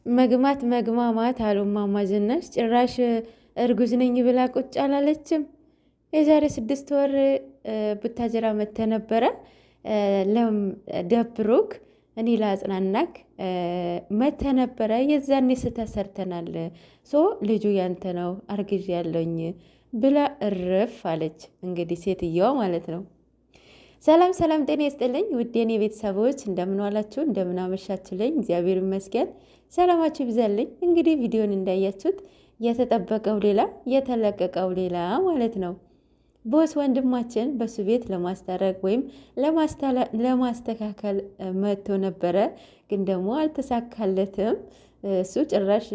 መግማት መግማማት አሉ እማማ ዝናሽ። ጭራሽ እርጉዝ ነኝ ብላ ቁጭ አላለችም። የዛሬ 6 ወር ቡታጀራ መተ ነበረ ደብሩክ እኔ ላጽናናክ መተ ነበረ። የዛኔ ስተሰርተናል ልጁ ያንተ ነው አርግዥ ያለኝ ብላ እርፍ አለች። እንግዲህ ሴትየዋ ማለት ነው። ሰላም ሰላም፣ ጤና ይስጥልኝ ውድ የኔ ቤተሰቦች፣ እንደምን ዋላችሁ እንደምን አመሻችሁልኝ? እግዚአብሔር ይመስገን ሰላማችሁ ይብዛልኝ። እንግዲህ ቪዲዮን እንዳያችሁት የተጠበቀው ሌላ የተለቀቀው ሌላ ማለት ነው። ቦስ ወንድማችን በሱ ቤት ለማስታረቅ ወይም ለማስተካከል መጥቶ ነበረ፣ ግን ደግሞ አልተሳካለትም። እሱ ጭራሽ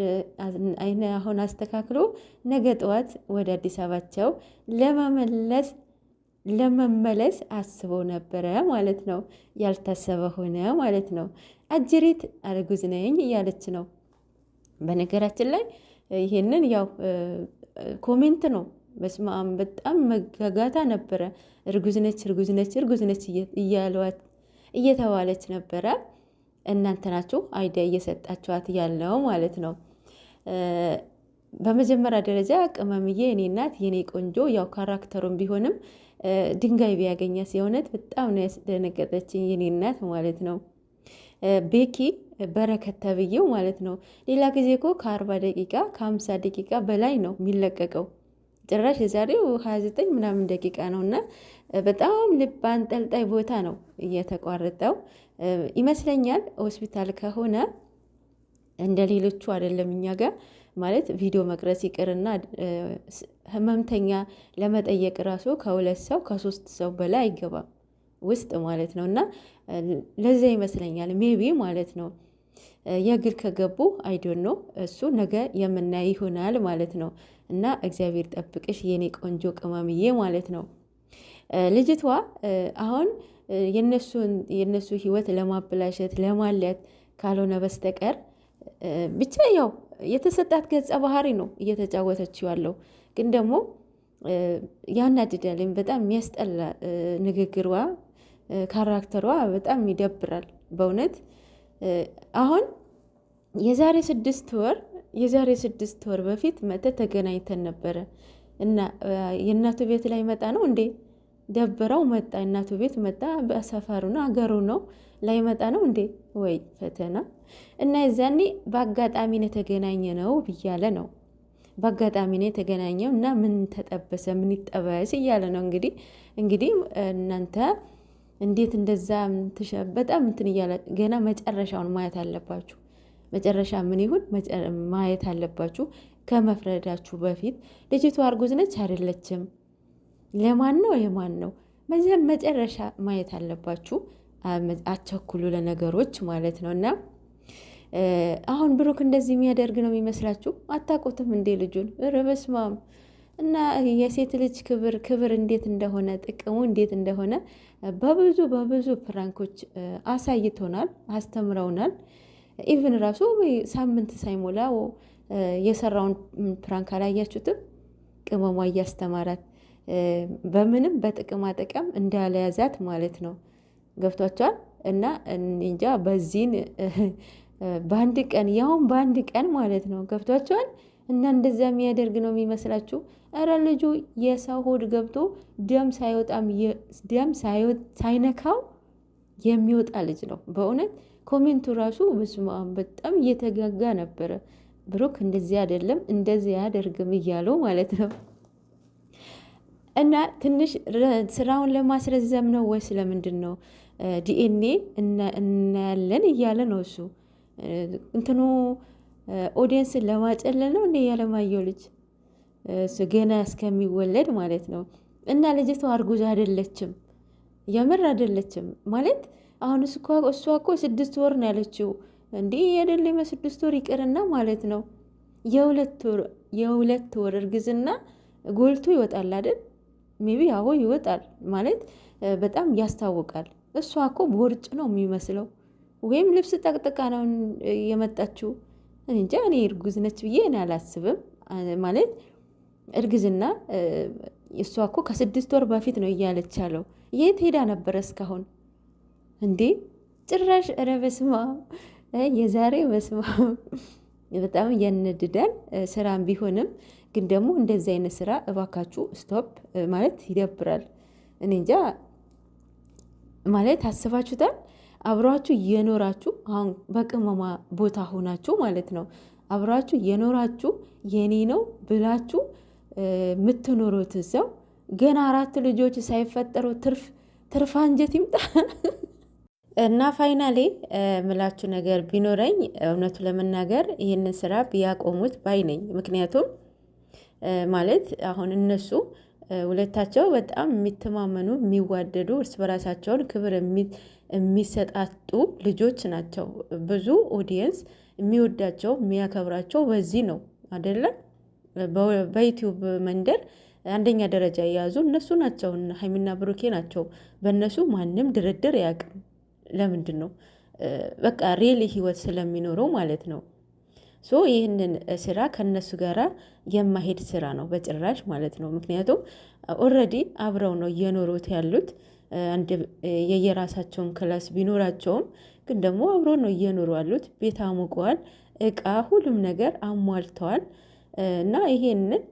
አሁን አስተካክሎ ነገ ጠዋት ወደ አዲስ አበባቸው ለመመለስ አስበው ነበረ ማለት ነው። ያልታሰበ ሆነ ማለት ነው። አጅሪት እርጉዝ ነኝ እያለች ነው። በነገራችን ላይ ይሄንን ያው ኮሜንት ነው። በስመ አብ በጣም መጋጋታ ነበረ። እርጉዝ ነች እርጉዝ ነች እርጉዝ ነች እየተባለች ነበረ። እናንተ ናችሁ አይዲያ እየሰጣችኋት ያለው ማለት ነው። በመጀመሪያ ደረጃ ቅመምዬ የኔ እናት የኔ ቆንጆ፣ ያው ካራክተሩም ቢሆንም ድንጋይ ቢያገኛት የእውነት በጣም ነው ያስደነገጠችኝ የኔ እናት ማለት ነው። ቤኪ በረከት ተብዬው ማለት ነው። ሌላ ጊዜ እኮ ከ40 ደቂቃ ከ50 ደቂቃ በላይ ነው የሚለቀቀው። ጭራሽ የዛሬው 29 ምናምን ደቂቃ ነው እና በጣም ልብ አንጠልጣይ ቦታ ነው እየተቋረጠው ይመስለኛል። ሆስፒታል ከሆነ እንደ ሌሎቹ አይደለም። እኛ ጋር ማለት ቪዲዮ መቅረጽ ይቅርና ህመምተኛ ለመጠየቅ ራሱ ከ2 ሰው ከ3 ሰው በላይ አይገባም ውስጥ ማለት ነው። እና ለዛ ይመስለኛል ሜቢ ማለት ነው የግል ከገቡ አይዶን ነው እሱ ነገ የምናይ ይሆናል ማለት ነው። እና እግዚአብሔር ጠብቅሽ የኔ ቆንጆ ቅመምዬ ማለት ነው። ልጅቷ አሁን የነሱ ህይወት ለማበላሸት ለማለት ካልሆነ በስተቀር ብቻ ያው የተሰጣት ገጸ ባህሪ ነው እየተጫወተችው ያለው። ግን ደግሞ ያናድዳል። በጣም የሚያስጠላ ንግግሯ፣ ካራክተሯ በጣም ይደብራል በእውነት። አሁን የዛሬ 6 ወር በፊት መተት ተገናኝተን ነበረ እና የእናቱ ቤት ላይ መጣ ነው እንዴ ደብረው መጣ። እናቱ ቤት መጣ። በሰፈሩ ነው አገሩ ነው ላይ መጣ ነው እንዴ ወይ ፈተና። እና የዛኔ በአጋጣሚ ነው የተገናኘ ነው ብያለ ነው። በአጋጣሚ ነው የተገናኘው እና ምን ተጠበሰ ምን ይጠበስ እያለ ነው። እንግዲህ እናንተ እንዴት እንደዛ በጣም እንትን እያለ ገና መጨረሻውን ማየት አለባችሁ። መጨረሻ ምን ይሁን ማየት አለባችሁ ከመፍረዳችሁ በፊት። ልጅቷ እርጉዝ ነች አይደለችም፣ ለማን ነው የማን ነው መጨረሻ ማየት አለባችሁ። አቸኩሉ ለነገሮች ማለት ነው። እና አሁን ብሩክ እንደዚህ የሚያደርግ ነው የሚመስላችሁ? አታውቁትም እንዴ ልጁን? በስመ አብ። እና የሴት ልጅ ክብር እንዴት እንደሆነ ጥቅሙ እንዴት እንደሆነ በብዙ ፕራንኮች አሳይቶናል፣ አስተምረውናል። ኢቭን ራሱ ሳምንት ሳይሞላው የሰራውን ፕራንክ አላያችሁትም? ቅመሟ እያስተማራት በምንም በጥቅማ ጥቅም እንዳለያዛት ማለት ነው። ገብቷቸዋል። እና እንጃ በዚህን በአንድ ቀን ያውን በአንድ ቀን ማለት ነው። ገብቷቸዋል። እና እንደዛ የሚያደርግ ነው የሚመስላችሁ? እረ ልጁ የሰው ሆድ ገብቶ ደም ሳይነካው የሚወጣ ልጅ ነው በእውነት። ኮሜንቱ ራሱ በስመ አብ በጣም እየተጋጋ ነበረ። ብሩክ እንደዚህ አይደለም እንደዚህ አያደርግም እያለው ማለት ነው። እና ትንሽ ስራውን ለማስረዘም ነው ወይስ ለምንድን ነው? ዲኤንኤ እናያለን እያለ ነው እሱ። እንትኑ ኦዲየንስን ለማጨለል ነው እንደ ያለማየሁ ልጅ ገና እስከሚወለድ ማለት ነው። እና ልጅቷ እርጉዝ አይደለችም፣ የምር አይደለችም ማለት አሁን እሷ እኮ 6 ወር ነው ያለችው። እንዲህ አይደለም 6 ወር ይቅርና ማለት ነው የሁለት ወር እርግዝና ጎልቶ ይወጣል አይደል? ሜቢ አዎ ይወጣል ማለት በጣም ያስታውቃል። እሷ እኮ ቦርጭ ነው የሚመስለው፣ ወይም ልብስ ጠቅጥቃ ነው የመጣችው። እንጃ እኔ እርጉዝ ነች ብዬ እኔ አላስብም። ማለት እርግዝና እሷ እኮ ከ6 ወር በፊት ነው እያለች ያለው። የት ሄዳ ነበረ እስካሁን እንዴ? ጭራሽ ኧረ በስመ አብ የዛሬ መስማ በጣም ያነድዳል። ስራም ቢሆንም ግን ደግሞ እንደዚህ አይነት ስራ እባካችሁ ስቶፕ ማለት ይደብራል። እኔ እንጃ ማለት አስባችሁታል? አብሯችሁ እየኖራችሁ አሁን በቅመማ ቦታ ሆናችሁ ማለት ነው። አብሯችሁ እየኖራችሁ የኔ ነው ብላችሁ የምትኖሩት ሰው ገና 4 ልጆች ሳይፈጠሩ ትርፍ አንጀት ይምጣ። እና ፋይናሌ ምላችሁ ነገር ቢኖረኝ እውነቱ ለመናገር ይህንን ስራ ቢያቆሙት ባይ ነኝ። ምክንያቱም ማለት አሁን እነሱ ሁለታቸው በጣም የሚተማመኑ የሚዋደዱ እርስ በራሳቸውን ክብር የሚሰጣጡ ልጆች ናቸው። ብዙ ኦዲየንስ የሚወዳቸው የሚያከብራቸው በዚህ ነው አይደለም። በዩቲዩብ መንደር አንደኛ ደረጃ የያዙ እነሱ ናቸው። ሀይሚና ብሩኬ ናቸው። በእነሱ ማንም ድርድር አያውቅም። ለምንድን ነው? በቃ ሪል ህይወት ስለሚኖረው ማለት ነው። ሶ ይህንን ስራ ከነሱ ጋራ የማሄድ ስራ ነው በጭራሽ ማለት ነው። ምክንያቱም ኦልሬዲ አብረው ነው እየኖሩት ያሉት። አንድ የየራሳቸውን ክላስ ቢኖራቸውም ግን ደግሞ አብረው ነው እየኖሩ ያሉት። ቤት አሙቀዋል፣ እቃ ሁሉም ነገር አሟልተዋል። እና ይሄንን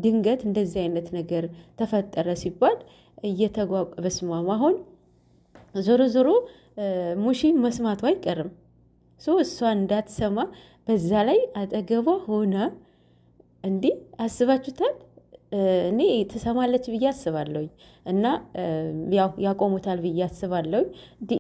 ድንገት እንደዚህ አይነት ነገር ተፈጠረ ሲባል በስማም አሁን ዞሮ ዞሮ ሙሺ መስማቱ አይቀርም። እሷ እንዳትሰማ በዛ ላይ አጠገቧ ሆና እንዲህ አስባችሁታል? እኔ ትሰማለች ብዬ አስባለሁኝ እና ያው ያቆሙታል ብዬ አስባለሁኝ።